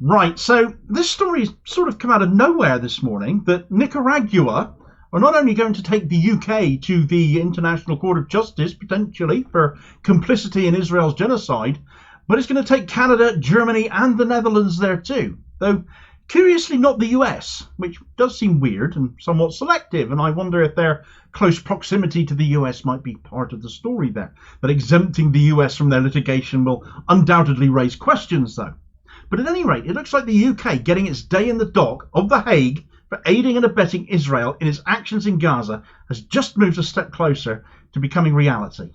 Right, so this story sort of come out of nowhere this morning that Nicaragua are not only going to take the UK to the International Court of Justice, potentially, for complicity in Israel's genocide, but it's going to take Canada, Germany and the Netherlands there too. Though, curiously not the US, which does seem weird and somewhat selective, and I wonder if their close proximity to the US might be part of the story there. That exempting the US from their litigation will undoubtedly raise questions though. But at any rate, it looks like the UK getting its day in the dock of The Hague for aiding and abetting Israel in its actions in Gaza has just moved a step closer to becoming reality.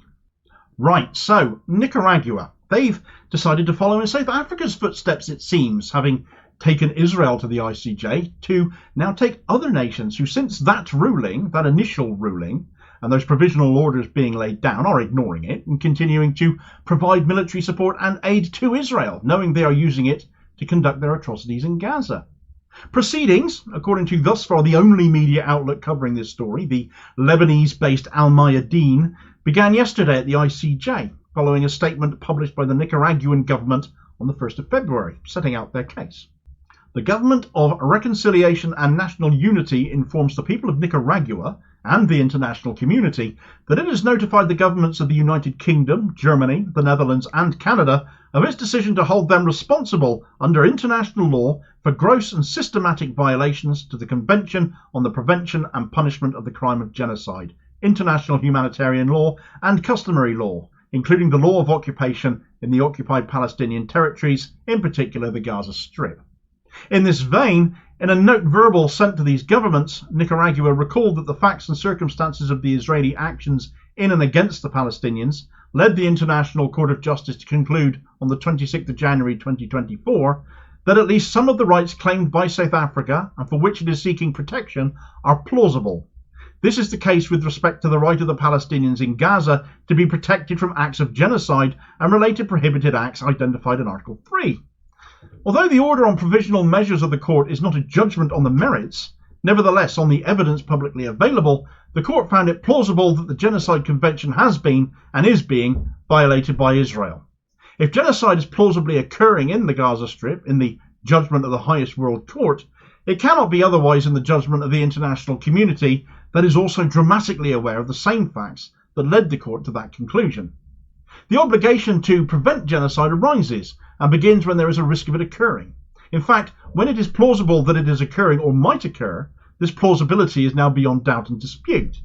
Right, so Nicaragua, they've decided to follow in South Africa's footsteps, it seems, having taken Israel to the ICJ, to now take other nations who, since that ruling, that initial ruling, and those provisional orders being laid down, are ignoring it and continuing to provide military support and aid to Israel, knowing they are using it to conduct their atrocities in Gaza. Proceedings, according to thus far the only media outlet covering this story, the Lebanese-based Al Mayadeen, began yesterday at the ICJ, following a statement published by the Nicaraguan government on the 1st of February, setting out their case. The Government of Reconciliation and National Unity informs the people of Nicaragua and the international community that it has notified the governments of the United Kingdom, Germany, the Netherlands and Canada of its decision to hold them responsible under international law for gross and systematic violations to the Convention on the Prevention and Punishment of the Crime of Genocide, international humanitarian law and customary law, including the law of occupation in the occupied Palestinian territories, in particular the Gaza Strip. In this vein, in a note verbal sent to these governments, Nicaragua recalled that the facts and circumstances of the Israeli actions in and against the Palestinians led the International Court of Justice to conclude on the 26th of January 2024 that at least some of the rights claimed by South Africa and for which it is seeking protection are plausible. This is the case with respect to the right of the Palestinians in Gaza to be protected from acts of genocide and related prohibited acts identified in Article 3. Although the order on provisional measures of the court is not a judgment on the merits, nevertheless on the evidence publicly available, the court found it plausible that the Genocide Convention has been and is being violated by Israel. If genocide is plausibly occurring in the Gaza Strip, in the judgment of the highest world court, it cannot be otherwise in the judgment of the international community that is also dramatically aware of the same facts that led the court to that conclusion. The obligation to prevent genocide arises and begins when there is a risk of it occurring. In fact, when it is plausible that it is occurring or might occur, this plausibility is now beyond doubt and dispute.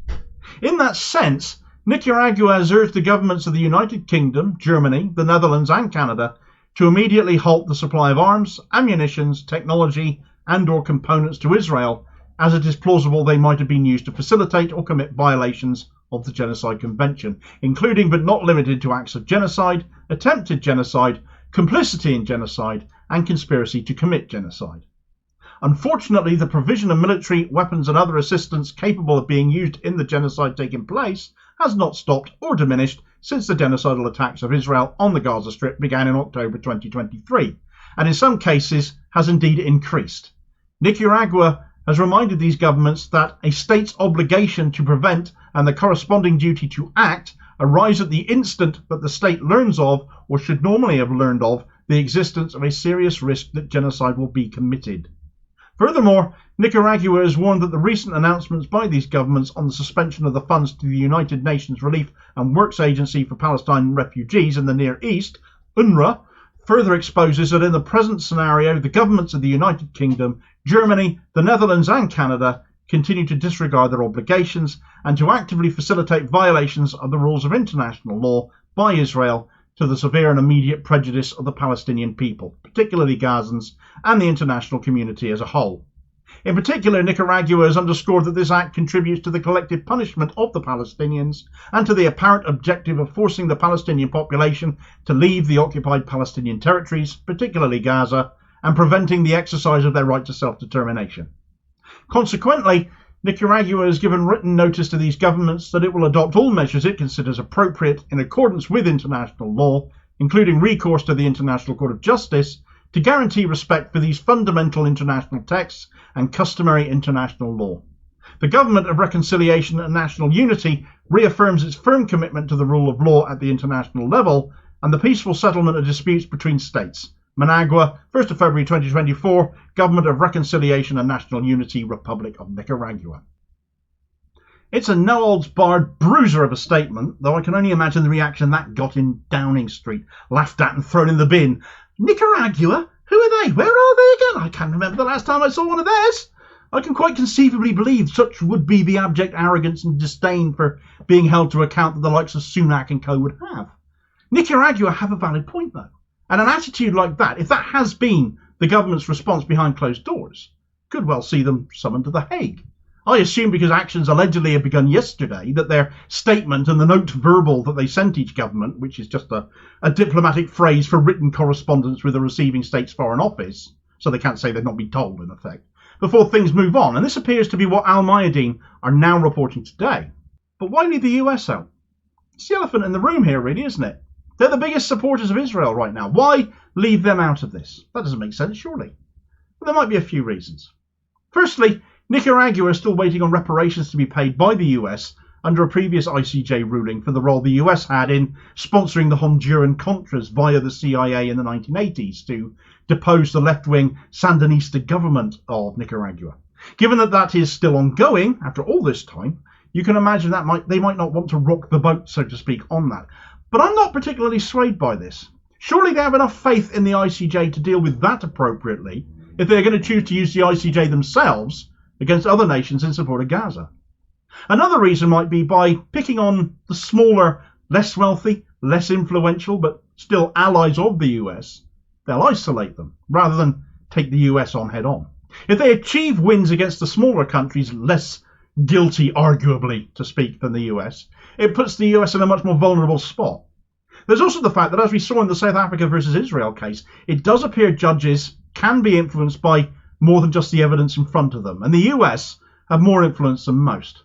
In that sense, Nicaragua has urged the governments of the United Kingdom, Germany, the Netherlands and Canada to immediately halt the supply of arms, ammunition, technology and or components to Israel, as it is plausible they might have been used to facilitate or commit violations of the Genocide Convention, including but not limited to acts of genocide, attempted genocide, complicity in genocide and conspiracy to commit genocide. Unfortunately, the provision of military, weapons and other assistance capable of being used in the genocide taking place has not stopped or diminished since the genocidal attacks of Israel on the Gaza Strip began in October 2023, and in some cases has indeed increased. Nicaragua has reminded these governments that a state's obligation to prevent and the corresponding duty to act arise at the instant that the state learns of, or should normally have learned of, the existence of a serious risk that genocide will be committed. Furthermore, Nicaragua has warned that the recent announcements by these governments on the suspension of the funds to the United Nations Relief and Works Agency for Palestinian Refugees in the Near East, UNRWA, further exposes that in the present scenario, the governments of the United Kingdom, Germany, the Netherlands and Canada continue to disregard their obligations and to actively facilitate violations of the rules of international law by Israel to the severe and immediate prejudice of the Palestinian people, particularly Gazans, and the international community as a whole. In particular, Nicaragua has underscored that this act contributes to the collective punishment of the Palestinians and to the apparent objective of forcing the Palestinian population to leave the occupied Palestinian territories, particularly Gaza, and preventing the exercise of their right to self-determination. Consequently, Nicaragua has given written notice to these governments that it will adopt all measures it considers appropriate in accordance with international law, including recourse to the International Court of Justice, to guarantee respect for these fundamental international texts and customary international law. The Government of Reconciliation and National Unity reaffirms its firm commitment to the rule of law at the international level and the peaceful settlement of disputes between states, Managua, 1st of February 2024, Government of Reconciliation and National Unity, Republic of Nicaragua. It's a no-holds-barred bruiser of a statement, though I can only imagine the reaction that got in Downing Street, laughed at and thrown in the bin. Nicaragua? Who are they? Where are they again? I can't remember the last time I saw one of theirs. I can quite conceivably believe such would be the abject arrogance and disdain for being held to account that the likes of Sunak and co would have. Nicaragua have a valid point, though. And an attitude like that, if that has been the government's response behind closed doors, could well see them summoned to the Hague. I assume because actions allegedly have begun yesterday that their statement and the note verbal that they sent each government, which is just a diplomatic phrase for written correspondence with the receiving state's foreign office, so they can't say they've not been told in effect, before things move on. And this appears to be what Al Mayadeen are now reporting today. But why leave the US out? It's the elephant in the room here, really, isn't it? They're the biggest supporters of Israel right now. Why leave them out of this? That doesn't make sense, surely. But there might be a few reasons. Firstly, Nicaragua is still waiting on reparations to be paid by the US under a previous ICJ ruling for the role the US had in sponsoring the Honduran Contras via the CIA in the 1980s to depose the left-wing Sandinista government of Nicaragua. Given that that is still ongoing after all this time, you can imagine that they might not want to rock the boat, so to speak, on that. But I'm not particularly swayed by this. Surely they have enough faith in the ICJ to deal with that appropriately if they're going to choose to use the ICJ themselves against other nations in support of Gaza. Another reason might be by picking on the smaller, less wealthy, less influential, but still allies of the US, they'll isolate them rather than take the US on head on. If they achieve wins against the smaller countries, less guilty, arguably, to speak, than the US, it puts the US in a much more vulnerable spot. There's also the fact that, as we saw in the South Africa versus Israel case, it does appear judges can be influenced by more than just the evidence in front of them, and the US have more influence than most.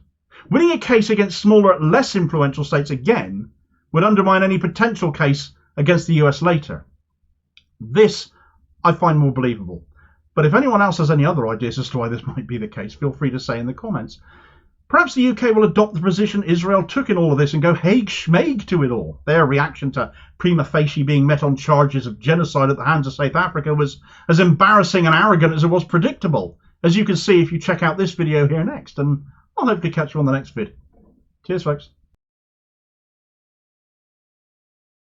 Winning a case against smaller, less influential states again would undermine any potential case against the US later. This I find more believable, but if anyone else has any other ideas as to why this might be the case, feel free to say in the comments. Perhaps the UK will adopt the position Israel took in all of this and go Hague schmague to it all. Their reaction to prima facie being met on charges of genocide at the hands of South Africa was as embarrassing and arrogant as it was predictable, as you can see if you check out this video here next, and I'll hopefully catch you on the next vid. Cheers, folks.